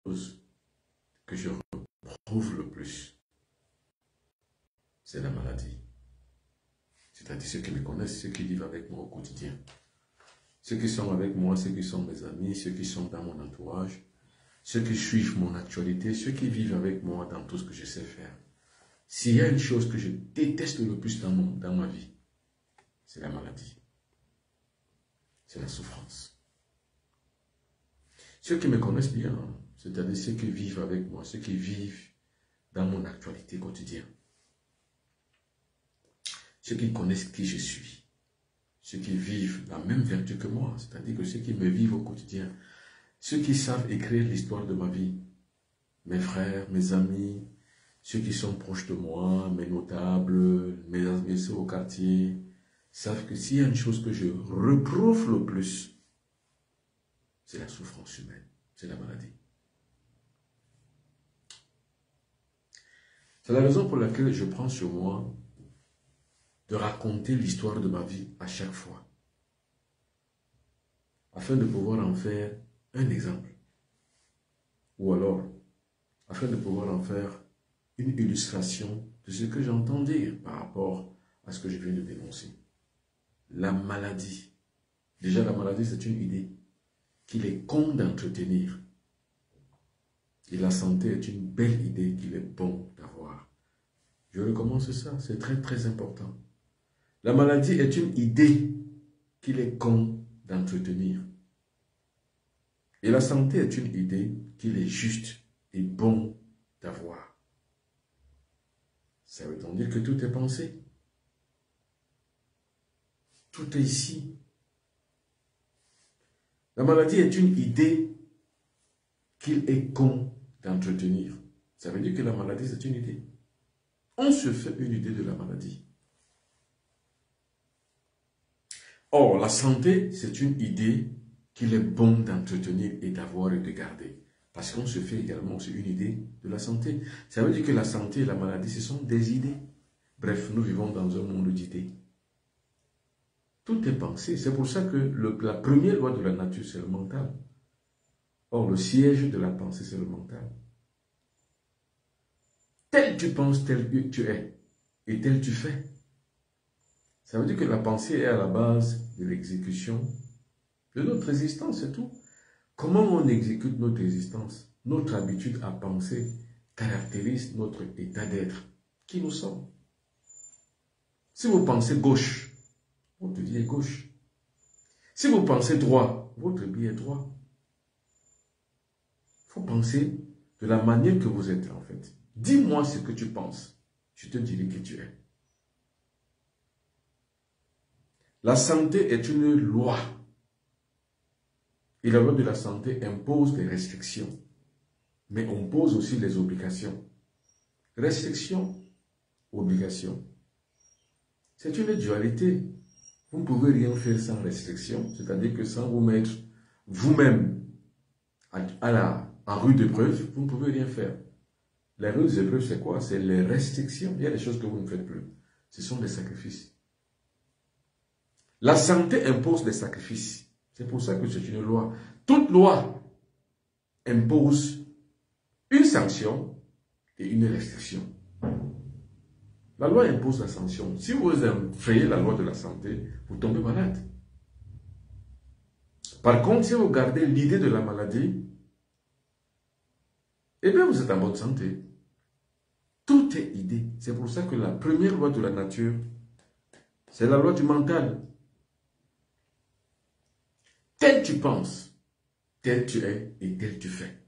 chose que je retrouve le plus, c'est la maladie. C'est-à-dire ceux qui me connaissent, ceux qui vivent avec moi au quotidien. Ceux qui sont avec moi, ceux qui sont mes amis, ceux qui sont dans mon entourage, ceux qui suivent mon actualité, ceux qui vivent avec moi dans tout ce que je sais faire. S'il y a une chose que je déteste le plus dans ma vie, c'est la maladie. C'est la souffrance. Ceux qui me connaissent bien, c'est-à-dire ceux qui vivent avec moi, ceux qui vivent dans mon actualité quotidienne. Ceux qui connaissent qui je suis. Ceux qui vivent la même vertu que moi, c'est-à-dire que ceux qui me vivent au quotidien. Ceux qui savent écrire l'histoire de ma vie. Mes frères, mes amis, ceux qui sont proches de moi, mes notables, mes soeurs au quartier, savent que s'il y a une chose que je retrouve le plus, c'est la souffrance humaine, c'est la maladie. C'est la raison pour laquelle je prends sur moi de raconter l'histoire de ma vie à chaque fois, afin de pouvoir en faire un exemple, ou alors, afin de pouvoir en faire une illustration de ce que j'entends dire par rapport à ce que je viens de dénoncer. La maladie. Déjà, la maladie, c'est une idée qu'il est con d'entretenir. Et la santé est une belle idée qu'il est bon d'avoir. Je recommence ça, c'est très très important. La maladie est une idée qu'il est con d'entretenir. Et la santé est une idée qu'il est juste et bon d'avoir. Ça veut donc dire que tout est pensé. Tout est ici. La maladie est une idée qu'il est con d'entretenir. Ça veut dire que la maladie, c'est une idée. On se fait une idée de la maladie. Or, la santé, c'est une idée qu'il est bon d'entretenir et d'avoir et de garder. Parce qu'on se fait également aussi une idée de la santé. Ça veut dire que la santé et la maladie, ce sont des idées. Bref, nous vivons dans un monde d'idées. Tout est pensé. C'est pour ça que la première loi de la nature, c'est le mental. Or, le siège de la pensée, c'est le mental. Tel tu penses, tel tu es. Et tel tu fais. Ça veut dire que la pensée est à la base de l'exécution de notre existence, c'est tout. Comment on exécute notre existence? Notre habitude à penser caractérise notre état d'être. Qui nous sommes? Si vous pensez gauche, votre vie est gauche. Si vous pensez droit, votre vie est droit. Il faut penser de la manière que vous êtes en fait. Dis-moi ce que tu penses. Je te dirai qui tu es. La santé est une loi. Et la loi de la santé impose des restrictions. Mais on pose aussi les obligations. Restriction, obligation. C'est une dualité. Vous ne pouvez rien faire sans restriction. C'est-à-dire que sans vous mettre vous-même en rude épreuve, vous ne pouvez rien faire. Les rudes épreuves, c'est quoi? C'est les restrictions. Il y a des choses que vous ne faites plus. Ce sont des sacrifices. La santé impose des sacrifices. C'est pour ça que c'est une loi. Toute loi impose une sanction et une restriction. La loi impose la sanction. Si vous enfreignez la loi de la santé, vous tombez malade. Par contre, si vous gardez l'idée de la maladie, eh bien vous êtes en bonne santé. Tout est idée. C'est pour ça que la première loi de la nature, c'est la loi du mental. Tel tu penses, tel tu es et tel tu fais.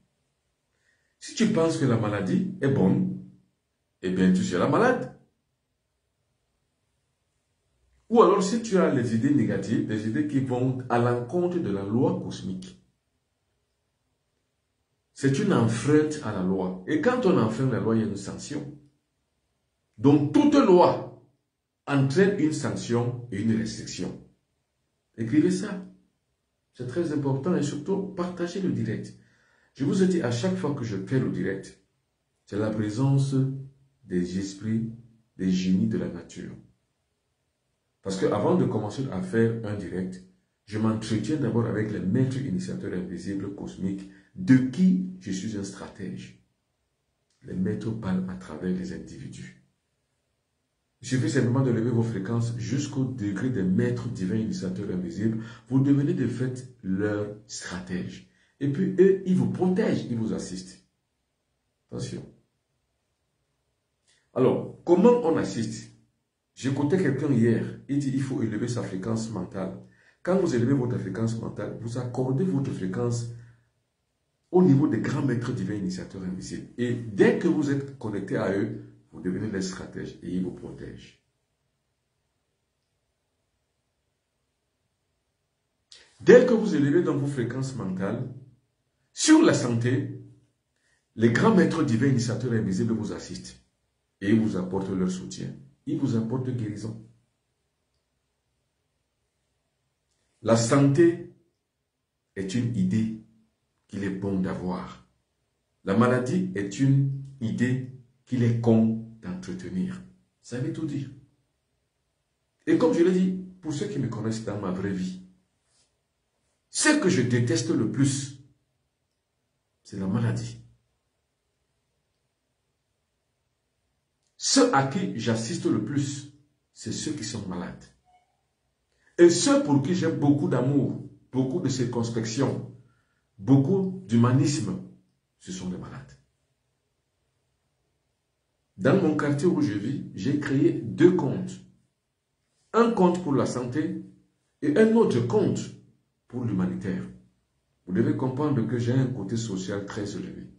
Si tu penses que la maladie est bonne, eh bien tu seras malade. Ou alors si tu as les idées négatives, des idées qui vont à l'encontre de la loi cosmique, c'est une enfreinte à la loi. Et quand on enfreint la loi, il y a une sanction. Donc toute loi entraîne une sanction et une restriction. Écrivez ça. C'est très important et surtout partagez le direct. Je vous ai dit à chaque fois que je fais le direct, c'est la présence des esprits, des génies de la nature. Parce qu'avant de commencer à faire un direct, je m'entretiens d'abord avec les maîtres initiateurs invisibles cosmiques De qui je suis un stratège? Les maîtres parlent à travers les individus. Il suffit simplement de lever vos fréquences jusqu'au degré des maîtres divins initiateurs invisibles. Vous devenez de fait leur stratège. Et puis eux, ils vous protègent, ils vous assistent. Attention. Alors, comment on assiste? J'écoutais quelqu'un hier, il dit il faut élever sa fréquence mentale. Quand vous élevez votre fréquence mentale, vous accordez votre fréquence au niveau des grands maîtres divins initiateurs invisibles. Et dès que vous êtes connecté à eux, vous devenez les stratèges et ils vous protègent. Dès que vous élevez dans vos fréquences mentales, sur la santé, les grands maîtres divins initiateurs invisibles vous assistent et ils vous apportent leur soutien. Ils vous apportent guérison. La santé est une idée qu'il est bon d'avoir. La maladie est une idée qu'il est con d'entretenir. Ça veut tout dire. Et comme je l'ai dit, pour ceux qui me connaissent dans ma vraie vie, ce que je déteste le plus, c'est la maladie. Ceux à qui j'assiste le plus, c'est ceux qui sont malades. Et ceux pour qui j'ai beaucoup d'amour, beaucoup de circonspection, beaucoup d'humanisme, ce sont les malades. Dans mon quartier où je vis, j'ai créé 2 comptes. Un compte pour la santé et un autre compte pour l'humanitaire. Vous devez comprendre que j'ai un côté social très élevé.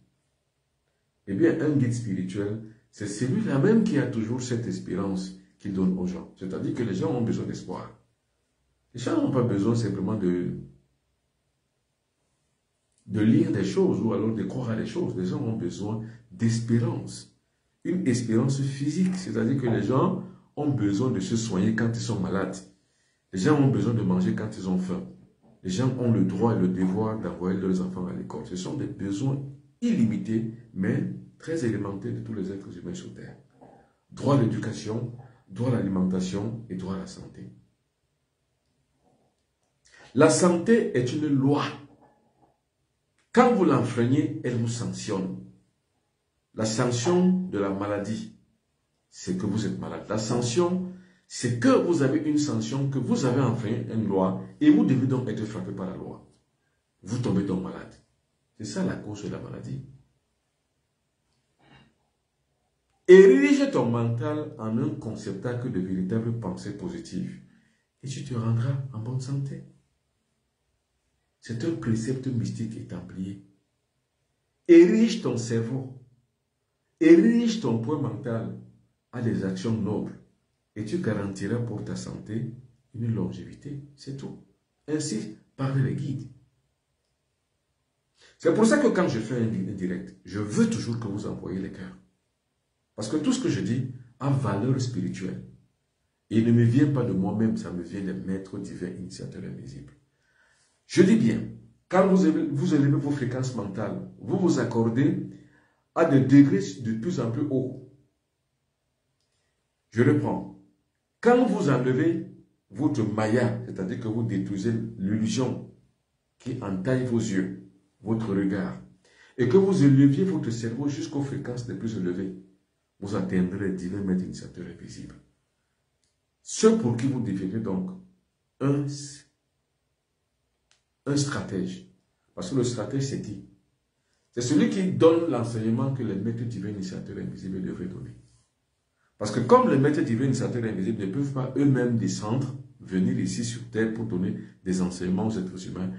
Eh bien, un guide spirituel, c'est celui-là même qui a toujours cette espérance qu'il donne aux gens. C'est-à-dire que les gens ont besoin d'espoir. Les gens n'ont pas besoin simplement de lire des choses ou alors de croire à des choses. Les gens ont besoin d'espérance. Une espérance physique, c'est-à-dire que les gens ont besoin de se soigner quand ils sont malades. Les gens ont besoin de manger quand ils ont faim. Les gens ont le droit et le devoir d'envoyer leurs enfants à l'école. Ce sont des besoins illimités, mais très élémentaires de tous les êtres humains sur Terre. Droit à l'éducation, droit à l'alimentation et droit à la santé. La santé est une loi. Quand vous l'enfreignez, elle vous sanctionne. La sanction de la maladie, c'est que vous êtes malade. La sanction, c'est que vous avez une sanction, que vous avez enfreint une loi et vous devez donc être frappé par la loi. Vous tombez donc malade. C'est ça la cause de la maladie. Érige ton mental en un conceptacle de véritables pensées positives et tu te rendras en bonne santé. C'est un précepte mystique et templier. Érige ton cerveau, érige ton poids mental à des actions nobles et tu garantiras pour ta santé une longévité. C'est tout. Ainsi parlent les guides. C'est pour ça que quand je fais un direct, je veux toujours que vous envoyiez les cœurs. Parce que tout ce que je dis a valeur spirituelle. Et il ne me vient pas de moi-même, ça me vient des maîtres divins initiateurs invisibles. Je dis bien, quand vous élevez vos fréquences mentales, vous vous accordez à des degrés de plus en plus hauts. Je reprends. Quand vous enlevez votre maya, c'est-à-dire que vous détruisez l'illusion qui entaille vos yeux, votre regard, et que vous éleviez votre cerveau jusqu'aux fréquences les plus élevées, vous atteindrez les divins maîtres initiateurs invisibles. Ceux pour qui vous devenez donc un stratège. Parce que le stratège, c'est qui? C'est celui qui donne l'enseignement que les maîtres divins initiateurs invisibles devraient donner. Parce que comme les maîtres divins initiateurs invisibles ne peuvent pas eux-mêmes descendre, venir ici sur Terre pour donner des enseignements aux êtres humains,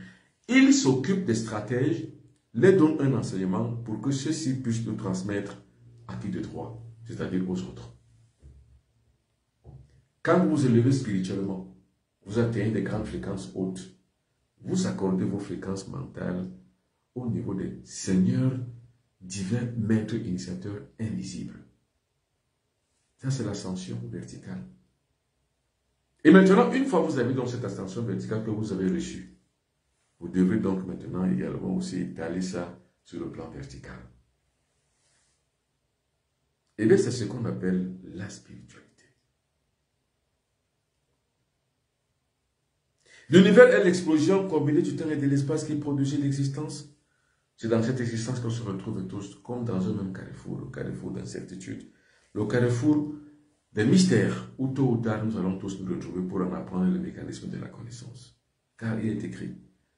ils s'occupent des stratèges, les donnent un enseignement pour que ceux-ci puissent nous transmettre à qui de droit, c'est-à-dire aux autres. Quand vous vous élevez spirituellement, vous atteignez des grandes fréquences hautes. Vous accordez vos fréquences mentales au niveau des seigneurs divins, maîtres, initiateurs invisibles. Ça, c'est l'ascension verticale. Et maintenant, une fois que vous avez donc cette ascension verticale que vous avez reçue, vous devrez donc maintenant également aussi étaler ça sur le plan vertical. Et bien, c'est ce qu'on appelle la spiritualité. L'univers est l'explosion combinée du temps et de l'espace qui produit l'existence. C'est dans cette existence qu'on se retrouve tous comme dans un même carrefour, le carrefour d'incertitude, le carrefour des mystères, où tôt ou tard nous allons tous nous retrouver pour en apprendre le mécanisme de la connaissance. Car il est écrit,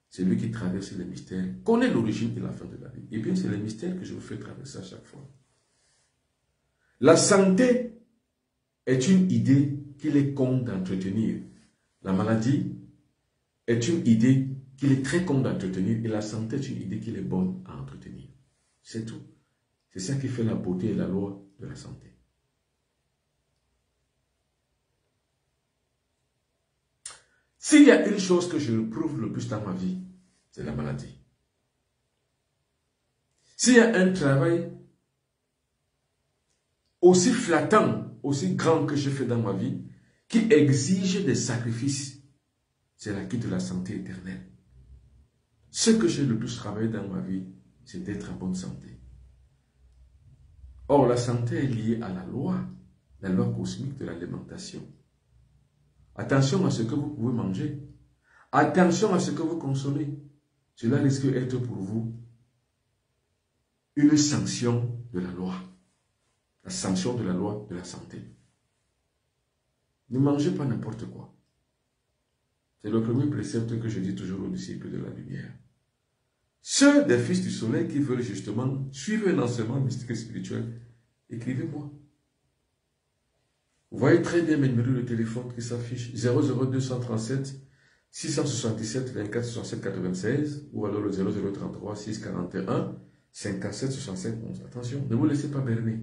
celui qui traverse les mystères connaît l'origine et la fin de la vie. Et bien c'est les mystères que je vous fais traverser à chaque fois. La santé est une idée qu'il est con d'entretenir. La maladie est une idée qu'il est très con d'entretenir et la santé est une idée qu'il est bonne à entretenir. C'est tout. C'est ça qui fait la beauté et la loi de la santé. S'il y a une chose que je prouve le plus dans ma vie, c'est la maladie. S'il y a un travail aussi flattant, aussi grand que je fais dans ma vie, qui exige des sacrifices, c'est la quête de la santé éternelle. Ce que j'ai le plus travaillé dans ma vie, c'est d'être en bonne santé. Or, la santé est liée à la loi cosmique de l'alimentation. Attention à ce que vous pouvez manger. Attention à ce que vous consommez. Cela risque d'être pour vous une sanction de la loi. La sanction de la loi de la santé. Ne mangez pas n'importe quoi. C'est le premier précepte que je dis toujours aux disciples de la lumière. Ceux des fils du soleil qui veulent justement suivre un enseignement mystique et spirituel, écrivez-moi. Vous voyez très bien mes numéros de téléphone qui s'affichent 00237 677 24 67 96 ou alors le 0033 641 57 67 11. Attention, ne vous laissez pas berner.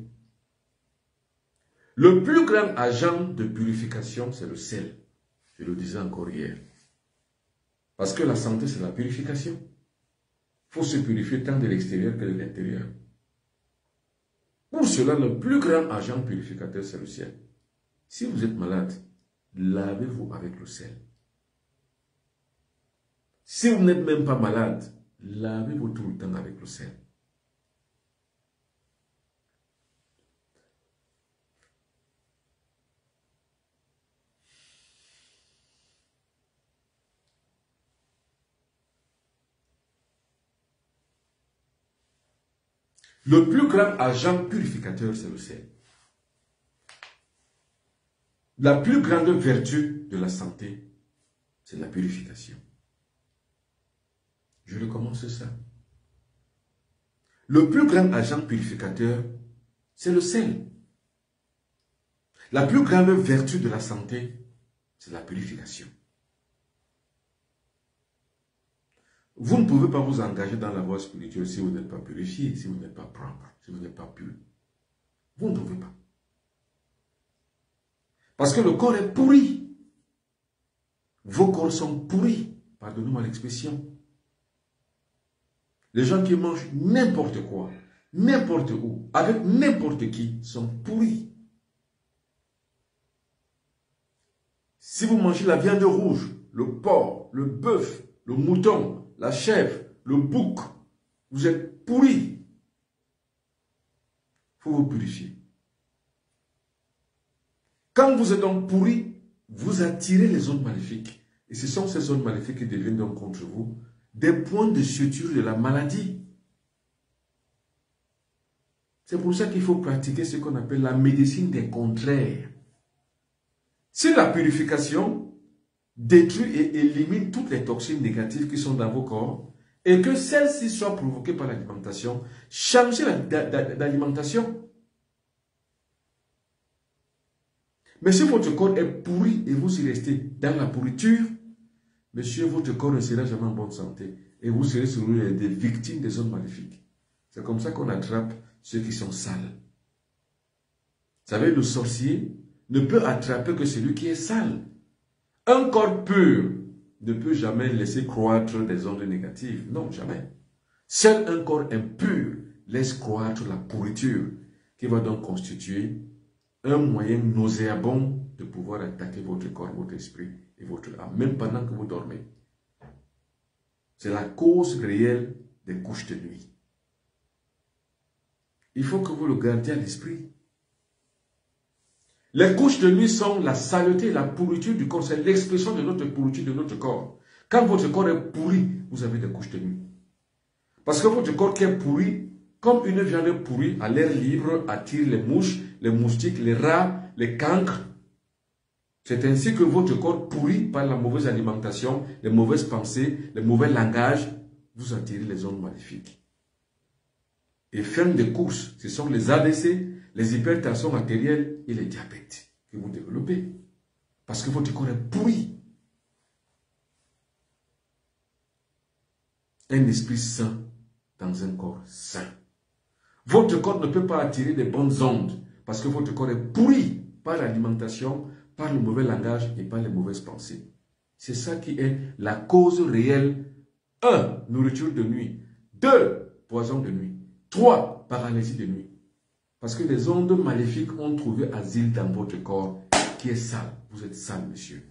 Le plus grand agent de purification, c'est le sel. Je le disais encore hier. Parce que la santé, c'est la purification. Il faut se purifier tant de l'extérieur que de l'intérieur. Pour cela, le plus grand agent purificateur, c'est le ciel. Si vous êtes malade, lavez-vous avec le sel. Si vous n'êtes même pas malade, lavez-vous tout le temps avec le sel. Le plus grand agent purificateur, c'est le sel. La plus grande vertu de la santé, c'est la purification. Je recommence ça. Le plus grand agent purificateur, c'est le sel. La plus grande vertu de la santé, c'est la purification. Vous ne pouvez pas vous engager dans la voie spirituelle si vous n'êtes pas purifié, si vous n'êtes pas propre, si vous n'êtes pas pur. Vous ne pouvez pas. Parce que le corps est pourri. Vos corps sont pourris. Pardonnez-moi l'expression. Les gens qui mangent n'importe quoi, n'importe où, avec n'importe qui, sont pourris. Si vous mangez la viande rouge, le porc, le bœuf, le mouton, la chèvre, le bouc, vous êtes pourris. Il faut vous purifier. Quand vous êtes donc pourri, vous attirez les zones maléfiques. Et ce sont ces zones maléfiques qui deviennent donc contre vous des points de suture de la maladie. C'est pour ça qu'il faut pratiquer ce qu'on appelle la médecine des contraires. Si la purification détruit et élimine toutes les toxines négatives qui sont dans vos corps et que celles-ci soient provoquées par l'alimentation, changez l'alimentation. Mais si votre corps est pourri et vous y restez dans la pourriture, monsieur, votre corps ne sera jamais en bonne santé et vous serez sur des victimes des zones maléfiques. C'est comme ça qu'on attrape ceux qui sont sales. Vous savez, le sorcier ne peut attraper que celui qui est sale. Un corps pur ne peut jamais laisser croître des ondes négatives. Non, jamais. Seul un corps impur laisse croître la pourriture qui va donc constituer un moyen nauséabond de pouvoir attaquer votre corps, votre esprit et votre âme, même pendant que vous dormez. C'est la cause réelle des couches de nuit. Il faut que vous le gardiez à l'esprit. Les couches de nuit sont la saleté, la pourriture du corps. C'est l'expression de notre pourriture de notre corps. Quand votre corps est pourri, vous avez des couches de nuit. Parce que votre corps qui est pourri, comme une viande pourrie à l'air libre, attire les mouches, les moustiques, les rats, les cancres. C'est ainsi que votre corps pourri par la mauvaise alimentation, les mauvaises pensées, les mauvais langages, vous attirez les ondes maléfiques. Et fin de course, ce sont les AVC, les hypertensions artérielles et les diabètes que vous développez. Parce que votre corps est pourri. Un esprit sain dans un corps sain. Votre corps ne peut pas attirer des bonnes ondes parce que votre corps est pourri par l'alimentation, par le mauvais langage et par les mauvaises pensées. C'est ça qui est la cause réelle. 1. Nourriture de nuit. 2. Poison de nuit. 3. Paralysie de nuit. Parce que les ondes maléfiques ont trouvé asile dans votre corps qui est sale. Vous êtes sale, monsieur.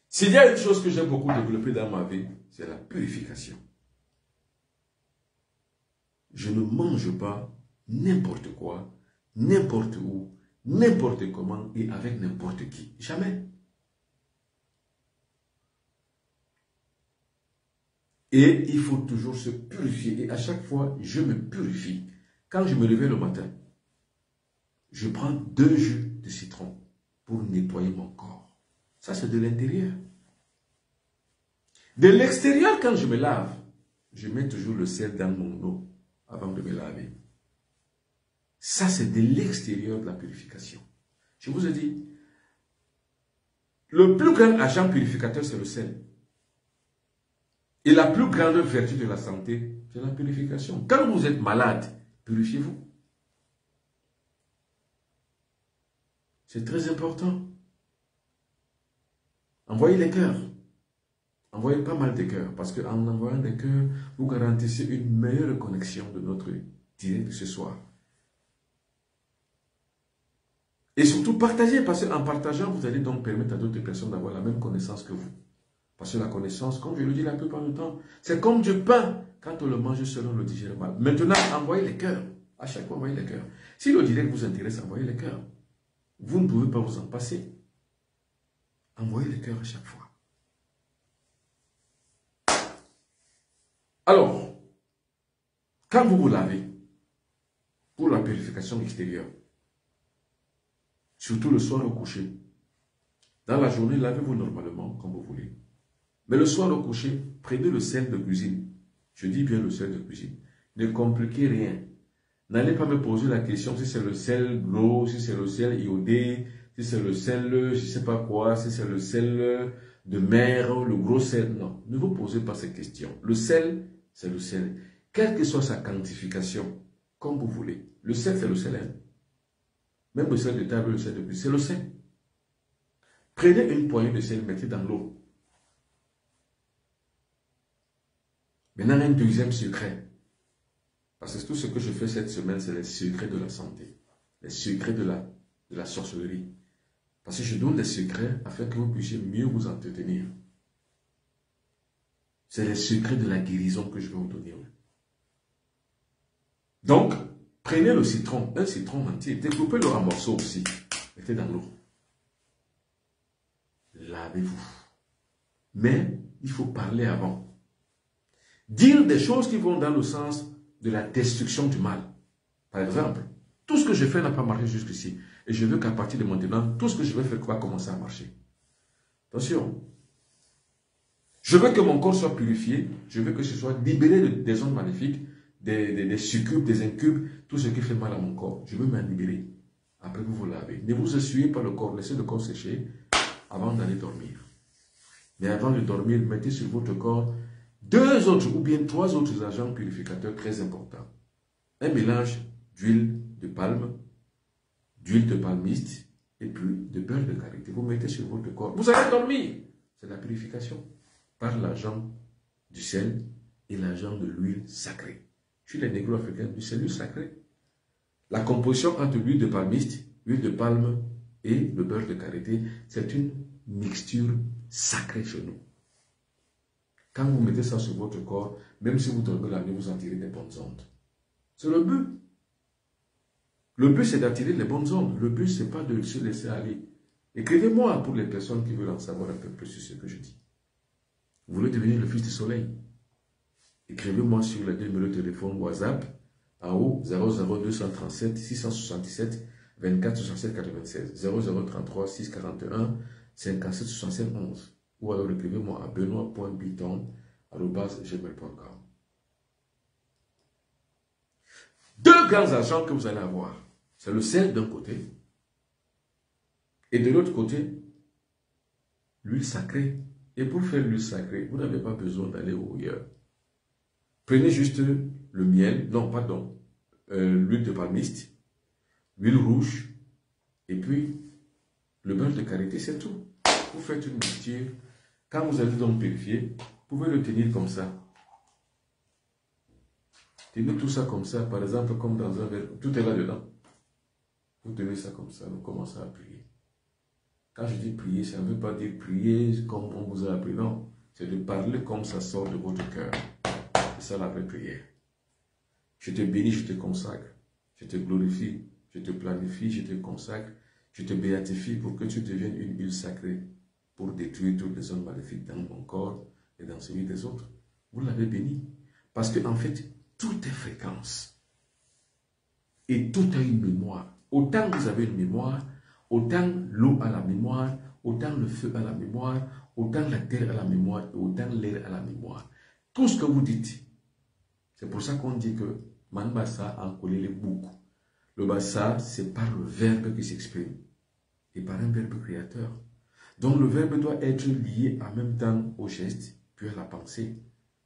S'il y a une chose que j'ai beaucoup développée dans ma vie, c'est la purification. Je ne mange pas n'importe quoi, n'importe où, n'importe comment et avec n'importe qui. Jamais. Et il faut toujours se purifier. Et à chaque fois, je me purifie. Quand je me réveille le matin, je prends 2 jus de citron pour nettoyer mon corps. Ça, c'est de l'intérieur. De l'extérieur, quand je me lave, je mets toujours le sel dans mon eau avant de me laver. Ça, c'est de l'extérieur de la purification. Je vous ai dit, le plus grand agent purificateur, c'est le sel. Et la plus grande vertu de la santé, c'est la purification. Quand vous êtes malade, purifiez-vous. C'est très important. Envoyez les cœurs. Envoyez pas mal de cœurs. Parce qu'en envoyant des cœurs, vous garantissez une meilleure connexion de notre direct de ce soir. Et surtout, partagez. Parce qu'en partageant, vous allez donc permettre à d'autres personnes d'avoir la même connaissance que vous. Parce que la connaissance, comme je le dis la plupart du temps, c'est comme du pain. Quand on le mange seul, on le digère mal. Maintenant, envoyez les cœurs. À chaque fois, envoyez les cœurs. Si le direct vous intéresse, envoyez les cœurs. Vous ne pouvez pas vous en passer. Envoyez les cœurs à chaque fois. Alors, quand vous vous lavez, pour la purification extérieure, surtout le soir au coucher, dans la journée, lavez-vous normalement, comme vous voulez. Mais le soir au coucher, prenez le sel de cuisine. Je dis bien le sel de cuisine. Ne compliquez rien. N'allez pas me poser la question si c'est le sel gros, si c'est le sel iodé, si c'est le sel, je ne sais pas quoi, si c'est le sel de mer, le gros sel. Non, ne vous posez pas ces questions. Le sel, c'est le sel. Quelle que soit sa quantification, comme vous voulez. Le sel, c'est le sel. Hein? Même le sel de table, le sel de cuisine, c'est le sel. Prenez une poignée de sel, mettez dans l'eau. Maintenant, un deuxième secret. Parce que tout ce que je fais cette semaine, c'est les secrets de la santé. Les secrets de la sorcellerie. Parce que je donne des secrets afin que vous puissiez mieux vous entretenir. C'est les secrets de la guérison que je vais vous donner. Donc, prenez le citron, un citron entier, découpez-le en morceaux aussi. Mettez dans l'eau. Lavez-vous. Mais, il faut parler avant. Dire des choses qui vont dans le sens de la destruction du mal. Par exemple, tout ce que je fais n'a pas marché jusqu'ici. Et je veux qu'à partir de maintenant, tout ce que je vais faire va commencer à marcher. Attention. Je veux que mon corps soit purifié. Je veux que ce soit libéré des ondes maléfiques, des succubes, des incubes, tout ce qui fait mal à mon corps. Je veux m'en libérer. Après, vous vous lavez. Ne vous essuyez pas le corps. Laissez le corps sécher avant d'aller dormir. Mais avant de dormir, mettez sur votre corps 2 autres ou bien 3 autres agents purificateurs très importants. Un mélange d'huile de palme, d'huile de palmiste et puis de beurre de karité. Vous mettez sur votre corps. Vous allez dormir. C'est la purification par l'agent du sel et l'agent de l'huile sacrée. Chez les négro-africains, c'est l'huile sacrée. La composition entre l'huile de palmiste, l'huile de palme et le beurre de karité, c'est une mixture sacrée chez nous. Quand vous mettez ça sur votre corps, même si vous dormez la nuit, vous attirez des bonnes ondes. C'est le but. Le but, c'est d'attirer les bonnes ondes. Le but, ce n'est pas de se laisser aller. Écrivez-moi pour les personnes qui veulent en savoir un peu plus sur ce que je dis. Vous voulez devenir le fils du soleil? Écrivez-moi sur les 2 numéros de téléphone WhatsApp en haut 00237 677 24 67 96 0033 641 57 67 11 ou alors écrivez-moi à benoît.biton@gmail.com. 2 grands agents que vous allez avoir. C'est le sel d'un côté et de l'autre côté, l'huile sacrée. Et pour faire l'huile sacrée, vous n'avez pas besoin d'aller au ailleurs. Prenez juste le miel, non pardon, l'huile de palmiste, l'huile rouge et puis le beurre de karité, c'est tout. Vous faites une mixture. Quand vous allez donc purifier, vous pouvez le tenir comme ça. Tenez tout ça comme ça, par exemple, comme dans un verre. Tout est là-dedans. Vous tenez ça comme ça, vous commencez à prier. Quand je dis prier, ça ne veut pas dire prier comme on vous a appris, non. C'est de parler comme ça sort de votre cœur. C'est ça la vraie prière. Je te bénis, je te consacre. Je te glorifie, je te planifie, je te consacre. Je te béatifie pour que tu deviennes une huile sacrée pour détruire toutes les ondes maléfiques dans mon corps et dans celui des autres. Vous l'avez béni. Parce que en fait, tout est fréquence. Et tout a une mémoire. Autant vous avez une mémoire, autant l'eau a la mémoire, autant le feu a la mémoire, autant la terre a la mémoire, et autant l'air a la mémoire. Tout ce que vous dites, c'est pour ça qu'on dit que Manbassa a collé les boucs. Le bassa, c'est par le verbe qui s'exprime et par un verbe créateur. Donc le verbe doit être lié en même temps au geste, puis à la pensée,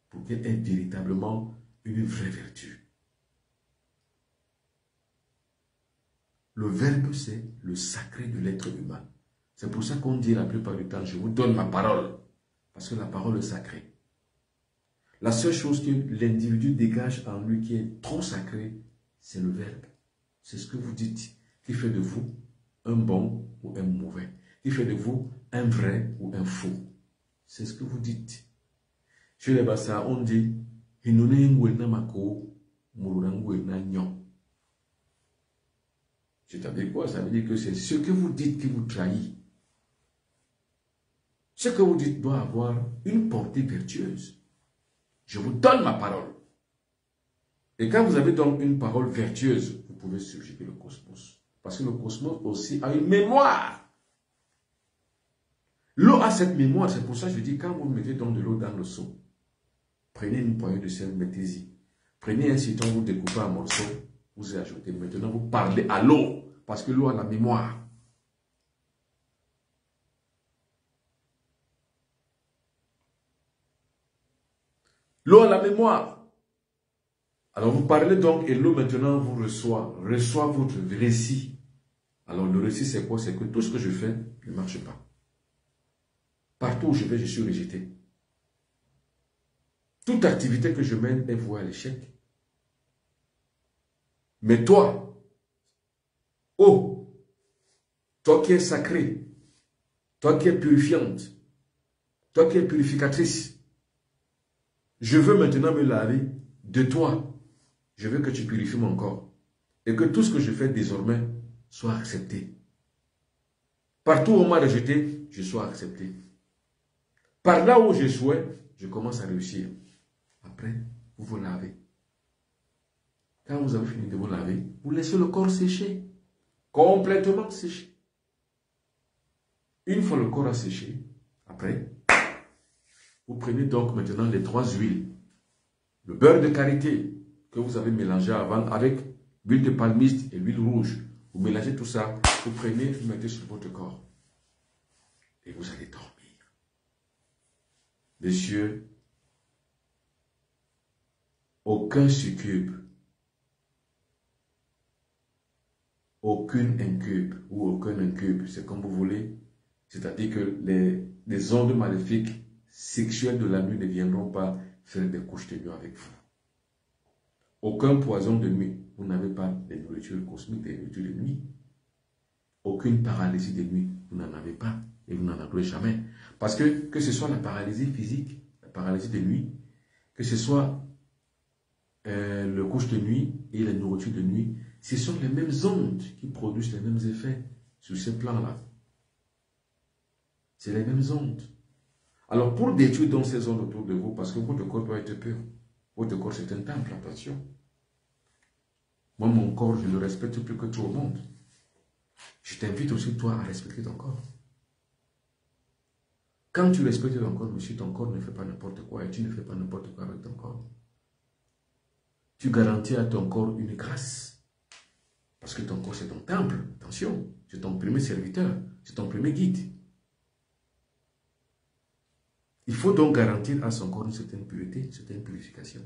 pour qu'elle ait véritablement une vraie vertu. Le verbe, c'est le sacré de l'être humain. C'est pour ça qu'on dit la plupart du temps, je vous donne ma parole, parce que la parole est sacrée. La seule chose que l'individu dégage en lui qui est trop sacré, c'est le verbe. C'est ce que vous dites, qui fait de vous un bon ou un mauvais, qui fait de vous un vrai ou un faux. C'est ce que vous dites. Chez les Bassa, on dit c'est-à-dire quoi? Ça veut dire que c'est ce que vous dites qui vous trahit. Ce que vous dites doit avoir une portée vertueuse. Je vous donne ma parole. Et quand vous avez donc une parole vertueuse, vous pouvez subjuguer le cosmos. Parce que le cosmos aussi a une mémoire. L'eau a cette mémoire, c'est pour ça que je dis, quand vous mettez donc de l'eau dans le seau, prenez une poignée de sel, mettez-y. Prenez un citron, vous découpez en morceaux, vous y ajoutez. Maintenant, vous parlez à l'eau, parce que l'eau a la mémoire. L'eau a la mémoire. Alors vous parlez donc et l'eau maintenant vous reçoit votre récit. Alors le récit c'est quoi? C'est que tout ce que je fais ne marche pas. Partout où je vais, je suis rejeté. Toute activité que je mène est vouée à l'échec. Mais toi, oh, toi qui es sacré, toi qui es purifiante, toi qui es purificatrice, je veux maintenant me laver de toi. Je veux que tu purifies mon corps. Et que tout ce que je fais désormais soit accepté. Partout où on m'a rejeté, je sois accepté. Par là où je souhaite, je commence à réussir. Après, vous vous lavez. Quand vous avez fini de vous laver, vous laissez le corps sécher. Complètement séché. Une fois le corps a séché, après, vous prenez donc maintenant les 3 huiles. Le beurre de karité que vous avez mélangé avant avec l'huile de palmiste et l'huile rouge. Vous mélangez tout ça, vous prenez, vous mettez sur votre corps. Et vous allez dormir. Messieurs, aucun succube, aucune incube ou aucun incube, c'est comme vous voulez. C'est-à-dire que les ondes maléfiques sexuelles de la nuit ne viendront pas faire des couches de nuit avec vous. Aucun poison de nuit. Vous n'avez pas de nourriture cosmique, de nourriture de nuit. Aucune paralysie de nuit. Vous n'en avez pas. Et vous n'en aurez jamais. Parce que ce soit la paralysie physique, la paralysie de nuit, que ce soit le couche de nuit et la nourriture de nuit, ce sont les mêmes ondes qui produisent les mêmes effets sur ces plans-là. C'est les mêmes ondes. Alors, pour détruire donc ces ondes autour de vous, parce que votre corps doit être pur. Votre corps, c'est un temple, attention. Moi, mon corps, je le respecte plus que tout au monde. Je t'invite aussi, toi, à respecter ton corps. Quand tu respectes ton corps, monsieur, ton corps ne fait pas n'importe quoi et tu ne fais pas n'importe quoi avec ton corps. Tu garantis à ton corps une grâce. Parce que ton corps, c'est ton temple. Attention, c'est ton premier serviteur, c'est ton premier guide. Il faut donc garantir à son corps une certaine pureté, une certaine purification.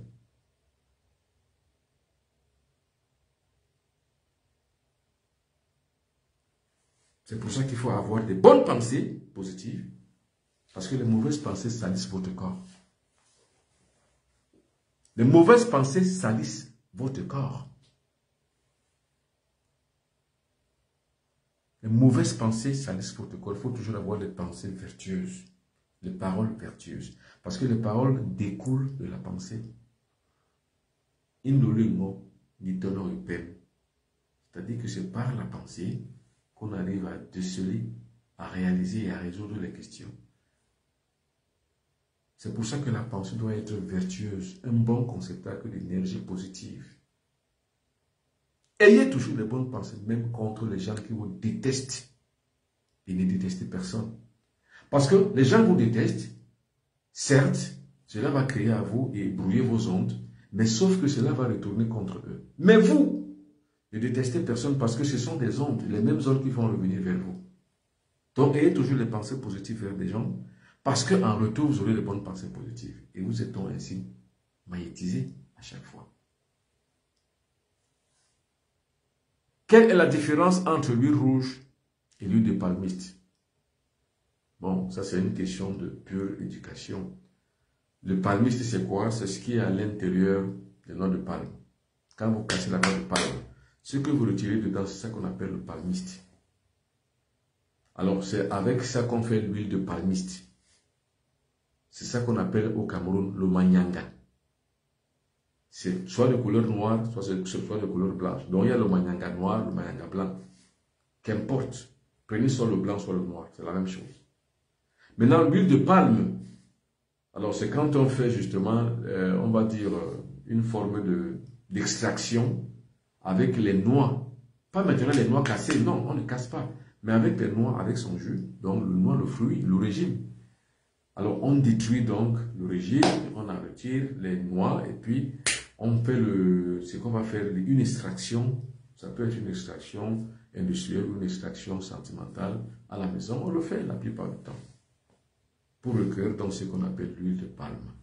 C'est pour ça qu'il faut avoir des bonnes pensées positives, parce que les mauvaises pensées salissent votre corps. Les mauvaises pensées salissent votre corps. Les mauvaises pensées salissent votre corps. Il faut toujours avoir des pensées vertueuses, des paroles vertueuses, parce que les paroles découlent de la pensée. C'est-à-dire que c'est par la pensée qu'on arrive à déceler, à réaliser et à résoudre les questions. C'est pour ça que la pensée doit être vertueuse, un bon conceptacle d'énergie positive. Ayez toujours des bonnes pensées, même contre les gens qui vous détestent. Et ne détestez personne. Parce que les gens vous détestent, certes, cela va créer à vous et brouiller vos ondes, mais sauf que cela va retourner contre eux. Mais vous, ne détestez personne parce que ce sont des ondes, les mêmes ondes qui vont revenir vers vous. Donc, ayez toujours les pensées positives vers des gens, parce qu'en retour, vous aurez les bonnes pensées positives. Et vous êtes donc ainsi magnétisé à chaque fois. Quelle est la différence entre l'huile rouge et l'huile de palmiste? Bon, ça c'est une question de pure éducation. Le palmiste, c'est quoi? C'est ce qui est à l'intérieur des noix de palme. Quand vous cassez la noix de palme, ce que vous retirez dedans, c'est ça qu'on appelle le palmiste. Alors, c'est avec ça qu'on fait l'huile de palmiste. C'est ça qu'on appelle au Cameroun le manyanga. C'est soit de couleur noire, soit de couleur blanche. Donc, il y a le manyanga noir, le manyanga blanc. Qu'importe. Prenez soit le blanc, soit le noir. C'est la même chose. Maintenant, l'huile de palme. Alors, c'est quand on fait justement, on va dire, une forme d'extraction avec les noix. Pas maintenant les noix cassées, non, on ne casse pas. Mais avec les noix, avec son jus. Donc, le noix, le fruit, l'origine. Alors, on détruit donc l'origine, on en retire les noix et puis on fait ce qu'on va faire, une extraction. Ça peut être une extraction industrielle ou une extraction sentimentale à la maison. On le fait la plupart du temps. Pour recueillir dans ce qu'on appelle l'huile de palme.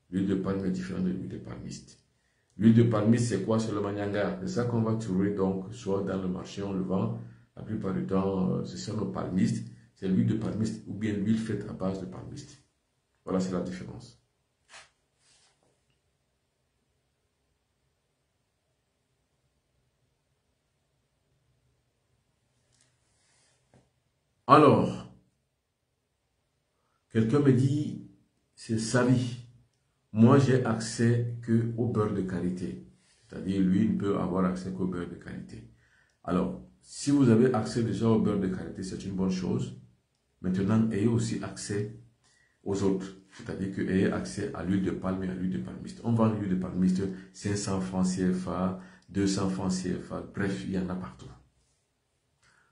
L'huile de palme est différente de l'huile de palmiste. L'huile de palmiste, c'est quoi? C'est le manyanga. C'est ça qu'on va trouver donc, soit dans le marché, on le vend. La plupart du temps, ce sont nos palmistes. C'est l'huile de palmiste ou bien l'huile faite à base de palmiste. Voilà, c'est la différence. Alors, quelqu'un me dit, c'est sa vie. Moi, j'ai accès qu'au beurre de qualité. C'est-à-dire, lui, il ne peut avoir accès qu'au beurre de qualité. Alors, si vous avez accès déjà au beurre de qualité, c'est une bonne chose. Maintenant, ayez aussi accès aux autres. C'est-à-dire que ayez accès à l'huile de palme et à l'huile de palmiste. On vend l'huile de palmiste 500 francs CFA, 200 francs CFA, bref, il y en a partout.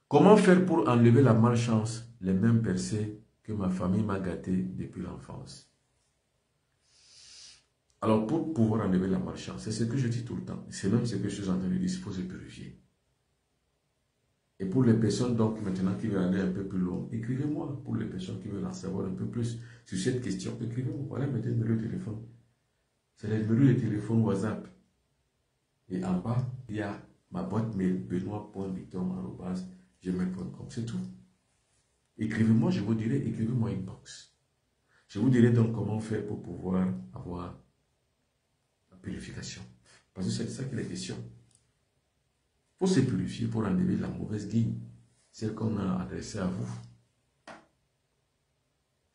Comment faire pour enlever la malchance, les mêmes percées que ma famille m'a gâté depuis l'enfance? Alors, pour pouvoir enlever la malchance, c'est ce que je dis tout le temps. C'est même ce que je suis en train de dire, il faut se purifier. Et pour les personnes donc maintenant qui veulent aller un peu plus loin, écrivez-moi. Pour les personnes qui veulent en savoir un peu plus sur cette question, écrivez-moi. Voilà, mettez le numéro de téléphone. C'est le numéro de téléphone WhatsApp. Et en bas, il y a ma boîte mail, benoît.victor@gmail.com. C'est tout. Écrivez-moi, je vous dirai, écrivez-moi inbox. Je vous dirai donc comment faire pour pouvoir avoir la purification. Parce que c'est ça qui est la question. Il faut se purifier pour enlever la mauvaise ligne, celle qu'on a adressée à vous.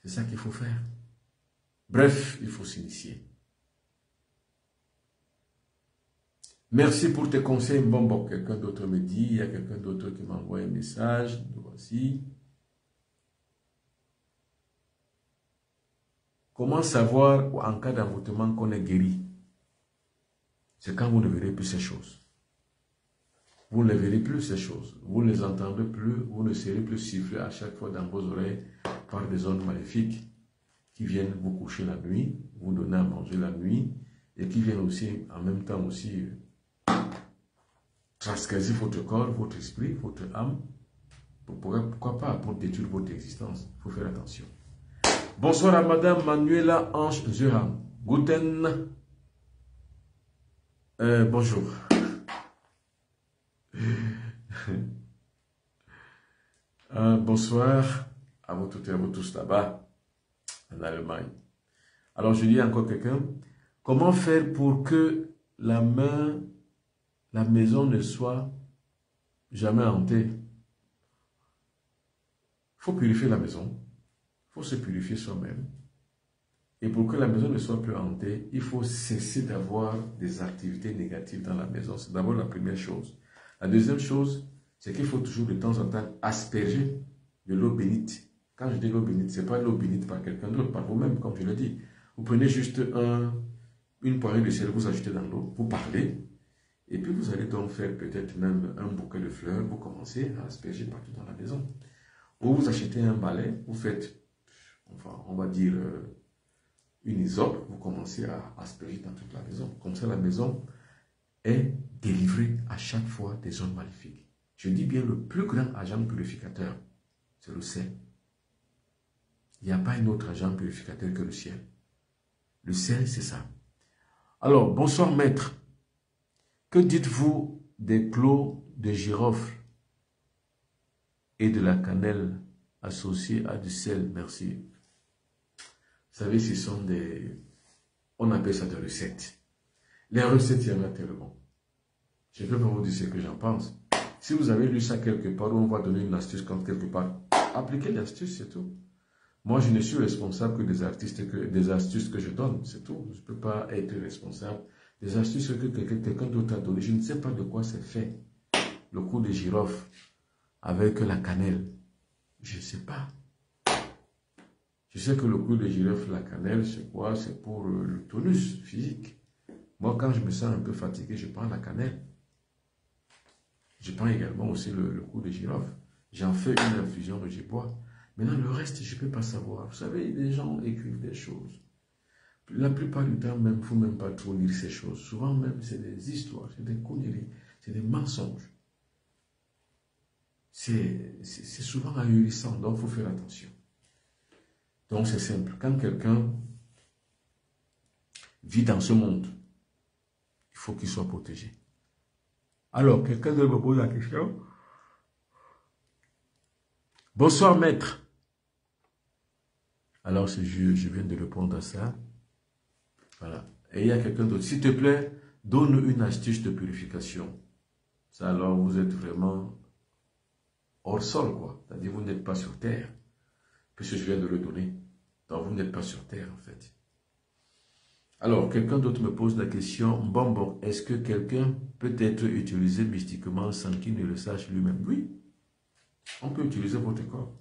C'est ça qu'il faut faire. Bref, il faut s'initier. Merci pour tes conseils. Bon, quelqu'un d'autre me dit, il y a quelqu'un d'autre qui m'envoie un message. Voici. Comment savoir en cas d'envoûtement qu'on est guéri? C'est quand vous ne verrez plus ces choses. Vous ne les verrez plus ces choses. Vous ne les entendrez plus. Vous ne serez plus siffler à chaque fois dans vos oreilles par des ondes maléfiques qui viennent vous coucher la nuit, vous donner à manger la nuit et qui viennent aussi en même temps aussi transgresser votre corps, votre esprit, votre âme. Pourquoi pas pour détruire votre existence? Il faut faire attention. Bonsoir à Madame Manuela Ange Zuham. Guten. Bonjour. Bonsoir à vous toutes et à vous tous là-bas en Allemagne. Alors je dis encore quelqu'un, comment faire pour que la maison ne soit jamais hantée? Il faut purifier la maison, il faut se purifier soi-même. Et pour que la maison ne soit plus hantée, il faut cesser d'avoir des activités négatives dans la maison. C'est d'abord la première chose. La deuxième chose, c'est qu'il faut toujours de temps en temps asperger de l'eau bénite. Quand je dis l'eau bénite, ce n'est pas l'eau bénite par quelqu'un d'autre, par vous-même, comme je l'ai dit. Vous prenez juste une poignée de sel, vous ajoutez dans l'eau, vous parlez, et puis vous allez donc faire peut-être même un bouquet de fleurs, vous commencez à asperger partout dans la maison. Ou vous achetez un balai, vous faites, enfin, on va dire, une isope, vous commencez à asperger dans toute la maison. Comme ça, la maison est délivrée à chaque fois des ondes maléfiques. Je dis bien le plus grand agent purificateur, c'est le sel. Il n'y a pas un autre agent purificateur que le ciel. Le sel, c'est ça. Alors, bonsoir maître. Que dites-vous des clous de girofle et de la cannelle associés à du sel? Merci. Vous savez, ce sont des... On appelle ça des recettes. Les recettes, il y en a tellement. Je ne peux pas vous dire ce que j'en pense. Si vous avez lu ça quelque part, on va donner une astuce quand quelque part. Appliquez l'astuce, c'est tout. Moi, je ne suis responsable que des astuces que je donne, c'est tout. Je ne peux pas être responsable des astuces que quelqu'un d'autre a données. Je ne sais pas de quoi c'est fait. Le coup de girofle avec la cannelle. Je ne sais pas. Je sais que le coup de girofle, la cannelle, c'est quoi? C'est pour le tonus physique. Moi, quand je me sens un peu fatigué, je prends la cannelle. Je prends également aussi le coup de girofle. J'en fais une infusion et je bois. Maintenant, le reste, je ne peux pas savoir. Vous savez, les gens écrivent des choses. La plupart du temps, même, il ne faut même pas trop lire ces choses. Souvent même, c'est des histoires, c'est des conneries, c'est des mensonges. C'est souvent ahurissant, donc il faut faire attention. Donc c'est simple. Quand quelqu'un vit dans ce monde, il faut qu'il soit protégé. Alors, quelqu'un me pose la question. Bonsoir maître. Alors, je viens de répondre à ça. Voilà. Et il y a quelqu'un d'autre. S'il te plaît, donne une astuce de purification. Ça, alors, vous êtes vraiment hors sol, quoi. C'est-à-dire, vous n'êtes pas sur terre. Puisque je viens de le donner. Donc, vous n'êtes pas sur terre, en fait. Alors, quelqu'un d'autre me pose la question. Bon, est-ce que quelqu'un peut être utilisé mystiquement sans qu'il ne le sache lui-même? Oui. On peut utiliser votre corps.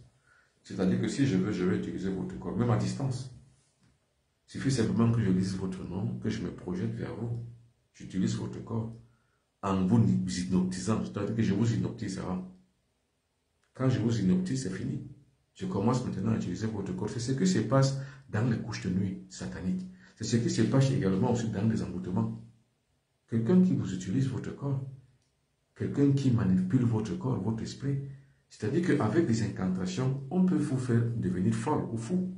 C'est-à-dire que si je veux utiliser votre corps, même à distance. Il suffit simplement que je lise votre nom, que je me projette vers vous. J'utilise votre corps en vous hypnotisant. C'est-à-dire que je vous hypnotise avant. Quand je vous hypnotise, c'est fini. Je commence maintenant à utiliser votre corps. C'est ce qui se passe dans les couches de nuit sataniques. C'est ce qui se passe également aussi dans les envoûtements. Quelqu'un qui vous utilise votre corps, quelqu'un qui manipule votre corps, votre esprit, c'est-à-dire qu'avec des incantations, on peut vous faire devenir folle ou fou.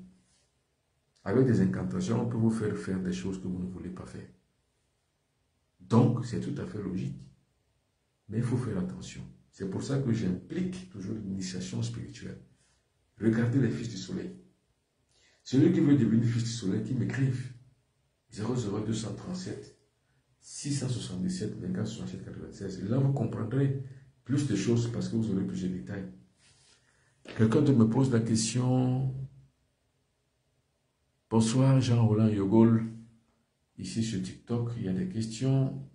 Avec des incantations, on peut vous faire faire des choses que vous ne voulez pas faire. Donc, c'est tout à fait logique. Mais il faut faire attention. C'est pour ça que j'implique toujours l'initiation spirituelle. Regardez les fils du soleil. Celui qui veut devenir fils du soleil, qui m'écrive 00237 677 24 67 96. Et là, vous comprendrez plus de choses parce que vous aurez plus de détails. Quelqu'un me pose la question. Bonsoir, Jean-Roland Yogol. Ici sur TikTok, il y a des questions.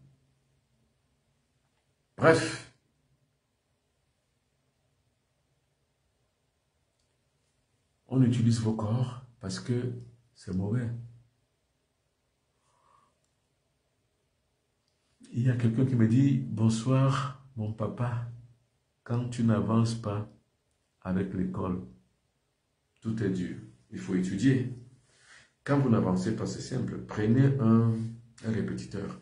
Bref. On utilise vos corps parce que C'est mauvais. Il y a quelqu'un qui me dit, bonsoir mon papa, quand tu n'avances pas avec l'école, tout est dur. Il faut étudier. Quand vous n'avancez pas, c'est simple. Prenez un répétiteur.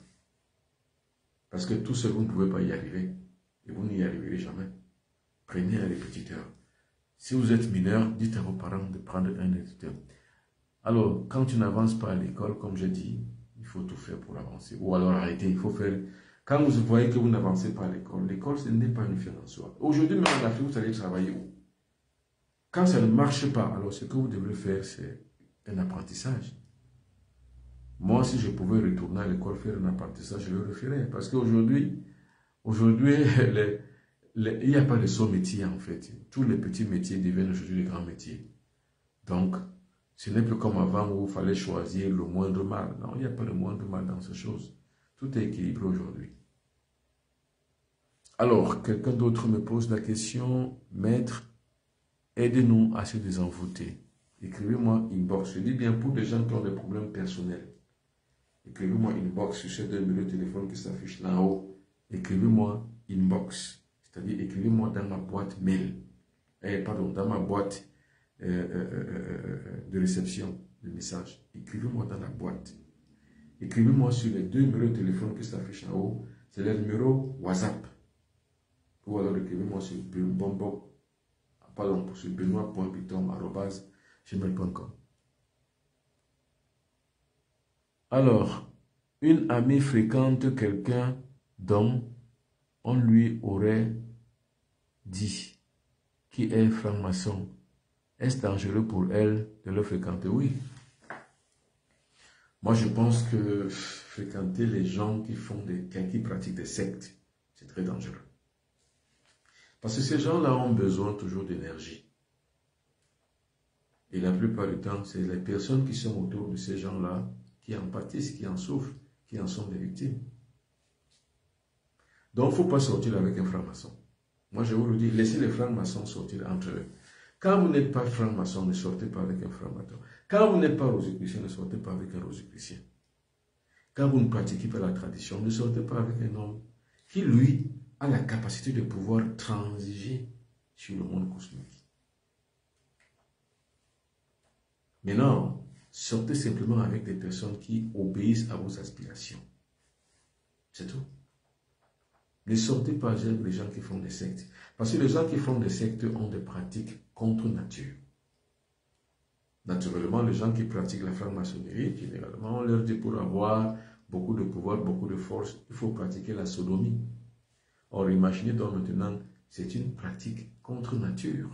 Parce que tout seul, vous ne pouvez pas y arriver. Et vous n'y arriverez jamais. Prenez un répétiteur. Si vous êtes mineur, dites à vos parents de prendre un répétiteur. Alors, quand tu n'avances pas à l'école, comme j'ai dit, il faut tout faire pour avancer. Ou alors arrêter, il faut faire... Quand vous voyez que vous n'avancez pas à l'école, ce n'est pas une fin en soi. Aujourd'hui, même en Afrique, vous allez travailler où? Quand ça ne marche pas, alors ce que vous devrez faire, c'est un apprentissage. Moi, si je pouvais retourner à l'école faire un apprentissage, je le referais. Parce qu'aujourd'hui, il n'y a pas de sot métier en fait. Tous les petits métiers deviennent aujourd'hui des grands métiers. Donc, ce n'est plus comme avant où il fallait choisir le moindre mal. Non, il n'y a pas de moindre mal dans ces choses. Tout est équilibré aujourd'hui. Alors, quelqu'un d'autre me pose la question, maître, aidez-nous à se désenvoûter. Écrivez-moi inbox. Je dis bien pour les gens qui ont des problèmes personnels. Écrivez-moi inbox sur ces deux numéros de téléphone qui s'affichent là haut. Écrivez-moi inbox. C'est-à-dire, écrivez-moi dans ma boîte mail. Pardon, dans ma boîte de réception de messages. Écrivez-moi dans la boîte. Écrivez-moi sur les deux numéros de téléphone qui s'affichent en haut. C'est le numéro WhatsApp. Ou alors écrivez-moi sur benoît.pitom@gmail.com. Alors, une amie fréquente quelqu'un dont on lui aurait dit qui est franc-maçon. Est-ce dangereux pour elle de le fréquenter? Oui. Moi, je pense que fréquenter les gens qui pratiquent des sectes, c'est très dangereux. Parce que ces gens-là ont besoin toujours d'énergie. Et la plupart du temps, c'est les personnes qui sont autour de ces gens-là qui en pâtissent, qui en souffrent, qui en sont des victimes. Donc, il ne faut pas sortir avec un franc-maçon. Moi, je vous le dis, laissez les francs-maçons sortir entre eux. Quand vous n'êtes pas franc-maçon, ne sortez pas avec un franc-maçon. Quand vous n'êtes pas rosicrucien, ne sortez pas avec un rosicrucien. Quand vous ne pratiquez pas la tradition, ne sortez pas avec un homme qui, lui, a la capacité de pouvoir transiger sur le monde cosmique. Maintenant, sortez simplement avec des personnes qui obéissent à vos aspirations. C'est tout. Ne sortez pas avec les gens qui font des sectes. Parce que les gens qui font des sectes ont des pratiques contre nature. Naturellement, les gens qui pratiquent la franc-maçonnerie, généralement, on leur dit pour avoir beaucoup de pouvoir, beaucoup de force, il faut pratiquer la sodomie. Or, imaginez donc maintenant, c'est une pratique contre nature.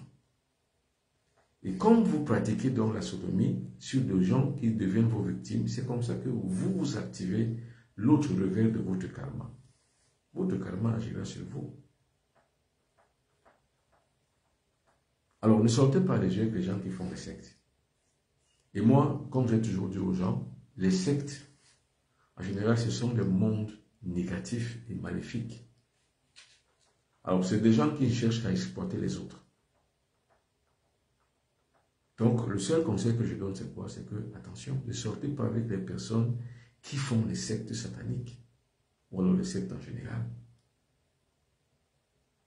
Et comme vous pratiquez donc la sodomie sur des gens qui deviennent vos victimes, c'est comme ça que vous activez l'autre revers de votre karma. Votre karma agira sur vous. Alors, ne sortez pas les yeux avec les gens qui font des sectes. Et moi, comme j'ai toujours dit aux gens, les sectes, en général, ce sont des mondes négatifs et maléfiques. Alors, c'est des gens qui cherchent à exploiter les autres. Donc, le seul conseil que je donne, c'est quoi? C'est que, attention, ne sortez pas avec des personnes qui font les sectes sataniques, ou alors les sectes en général.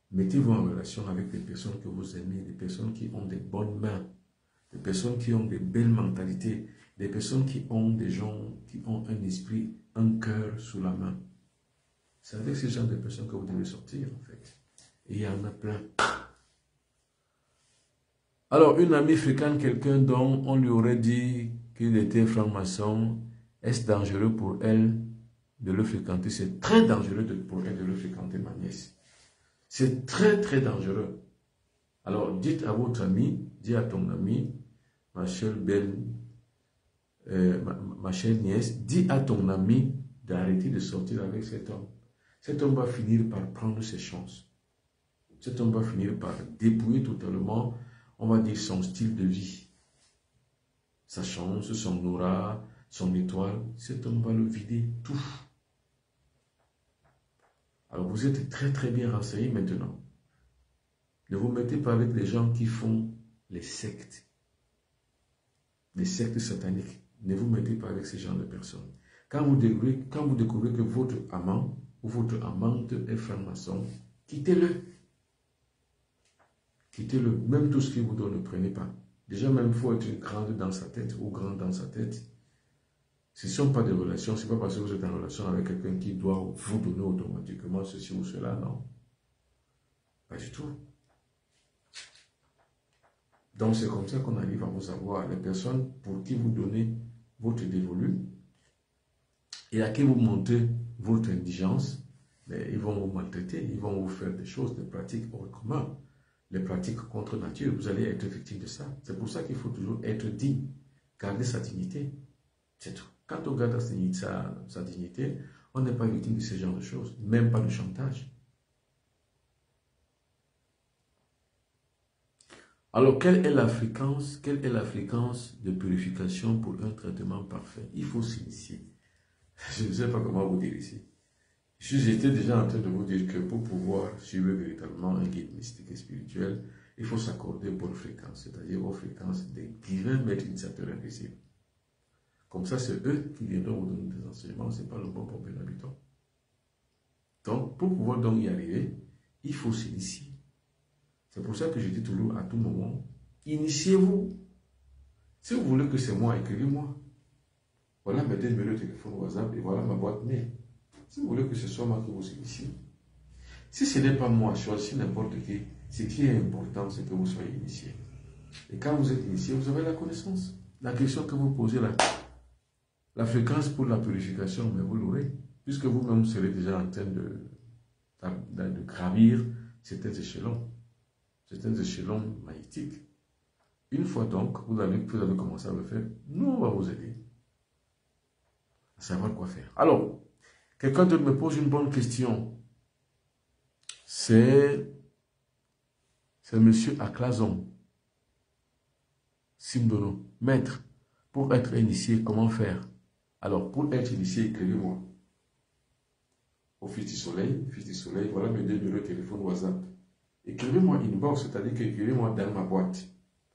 Mettez-vous en relation avec des personnes que vous aimez, des personnes qui ont des bonnes mains, des personnes qui ont des belles mentalités, des personnes qui ont des gens qui ont un esprit, un cœur sous la main. C'est avec ce genre de personnes que vous devez sortir, en fait. Et il y en a plein. Alors, une amie fréquente quelqu'un dont on lui aurait dit qu'il était franc-maçon. Est-ce dangereux pour elle de le fréquenter? C'est très dangereux pour elle de le fréquenter, ma nièce. C'est très, très dangereux. Alors, dites à votre ami, dis à ton ami, ma chère belle, ma chère nièce, dis à ton ami d'arrêter de sortir avec cet homme. Cet homme va finir par prendre ses chances. Cet homme va finir par dépouiller totalement, on va dire, son style de vie. Sa chance, son aura, son étoile, cet homme va le vider tout. Alors vous êtes très très bien renseigné maintenant. Ne vous mettez pas avec les gens qui font les sectes sataniques. ne vous mettez pas avec ce genre de personnes. Quand vous découvrez que votre amant ou votre amante est franc-maçon, quittez-le. Quittez-le. Même tout ce qu'il vous donne, ne prenez pas. Déjà, même, il faut être grande dans sa tête ou grand dans sa tête. Ce ne sont pas des relations, ce n'est pas parce que vous êtes en relation avec quelqu'un qui doit vous donner automatiquement ceci ou cela, non. Pas du tout. Donc, c'est comme ça qu'on arrive à vous avoir les personnes pour qui vous donnez votre dévolu et à qui vous montrez votre indigence, mais ils vont vous maltraiter, ils vont vous faire des choses, des pratiques hors commun, les pratiques contre nature. Vous allez être victime de ça. C'est pour ça qu'il faut toujours être digne, garder sa dignité. C'est tout. Quand on garde sa dignité, on n'est pas victime de ce genre de choses, même pas de chantage. Alors, quelle est la fréquence de purification pour un traitement parfait? Il faut s'initier. Je ne sais pas comment vous dire ici. J'étais déjà en train de vous dire que pour pouvoir suivre véritablement un guide mystique et spirituel, il faut s'accorder bonne fréquence, c'est-à-dire aux fréquences des divins maîtres initiateurs invisibles. Comme ça, c'est eux qui viendront vous donner des enseignements, ce n'est pas le bon pour un habitant. Donc, pour pouvoir donc y arriver, il faut s'initier. C'est pour ça que je dis toujours à tout moment, initiez-vous. Si vous voulez que c'est moi, écrivez-moi. Voilà mes deux numéros de téléphone WhatsApp et voilà ma boîte mail. Si vous voulez que ce soit moi qui vous initie. Si ce n'est pas moi, choisissez n'importe qui. Ce qui est important, c'est que vous soyez initié. Et quand vous êtes initié, vous avez la connaissance. La question que vous posez là, la fréquence pour la purification, mais vous l'aurez. Puisque vous-même serez déjà en train de gravir certains échelons magnétiques. Une fois donc, vous avez commencé à le faire, nous, on va vous aider à savoir quoi faire. Alors, quelqu'un d'autre me pose une bonne question. C'est M. Aklazon Simdono. Maître, pour être initié, comment faire? Alors, pour être initié, écrivez-moi. Au Fils du Soleil, voilà mes deux numéros de téléphone WhatsApp. Écrivez-moi inbox, c'est-à-dire qu'écrivez-moi dans ma boîte.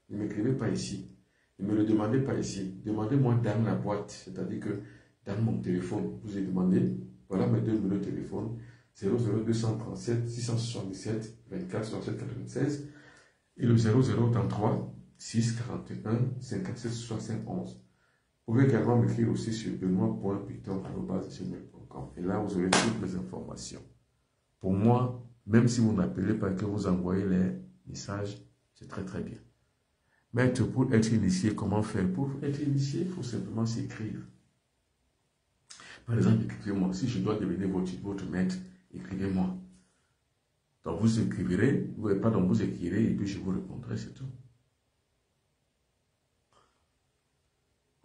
Ne m'écrivez pas ici. Ne me le demandez pas ici. Demandez-moi dans la boîte, c'est-à-dire que dans mon téléphone, vous avez demandé, voilà mes deux numéros de téléphone, 00237 677 24 67 96 et le 0033 641 57 65 11. Vous pouvez également m'écrire aussi sur benoît.piton@gmail.com et là vous aurez toutes les informations. Pour moi, même si vous n'appelez pas que vous envoyez les messages, c'est très très bien. Maître, pour être initié, comment faire? Pour être initié, il faut simplement s'écrire. Par exemple, écrivez-moi. Si je dois devenir votre maître, écrivez-moi. Donc vous écrivirez, vous écrirez et puis je vous répondrai, c'est tout.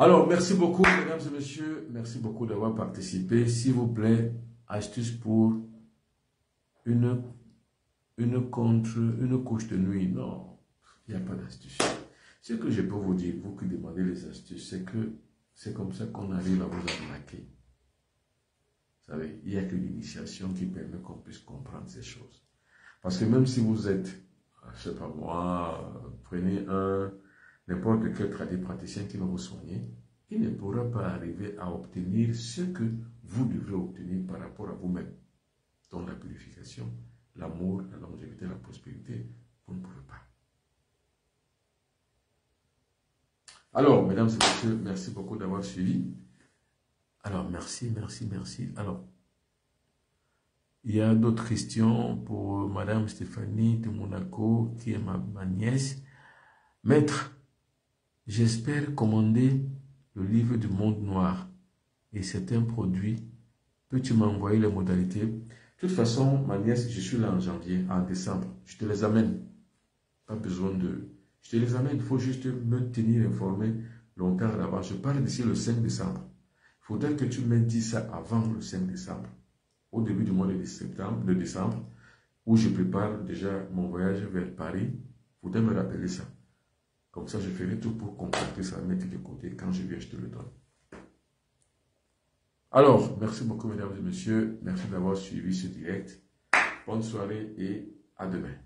Alors, merci beaucoup, mesdames et messieurs. Merci beaucoup d'avoir participé. S'il vous plaît, astuce pour une couche de nuit. Non, il n'y a pas d'astuce. Ce que je peux vous dire, vous qui demandez les astuces, c'est que c'est comme ça qu'on arrive à vous arnaquer. Vous savez, il n'y a que l'initiation qui permet qu'on puisse comprendre ces choses. Parce que même si vous êtes, je ne sais pas moi, prenez n'importe quel praticien qui va vous soigner, il ne pourra pas arriver à obtenir ce que vous devrez obtenir par rapport à vous-même. Donc la purification, l'amour, la longévité, la prospérité, vous ne pouvez pas. Alors, mesdames et messieurs, merci beaucoup d'avoir suivi. Alors, merci. Alors, il y a d'autres questions pour Madame Stéphanie de Monaco, qui est ma nièce. Maître, j'espère commander le livre du monde noir et certains produits. Peux-tu m'envoyer les modalités? De toute façon, ma nièce, je suis là en janvier, en décembre. Je te les amène. Pas besoin de... Je te les amène. Il faut juste me tenir informé longtemps à l'avance. Je pars d'ici le 5 décembre. Il faudrait que tu me dises ça avant le 5 décembre. Au début du mois de décembre, où je prépare déjà mon voyage vers Paris. Il faudrait me rappeler ça. Comme ça, je ferai tout pour compacter ça, mettre de côté. Quand je viens, je te le donne. Alors, merci beaucoup, mesdames et messieurs. Merci d'avoir suivi ce direct. Bonne soirée et à demain.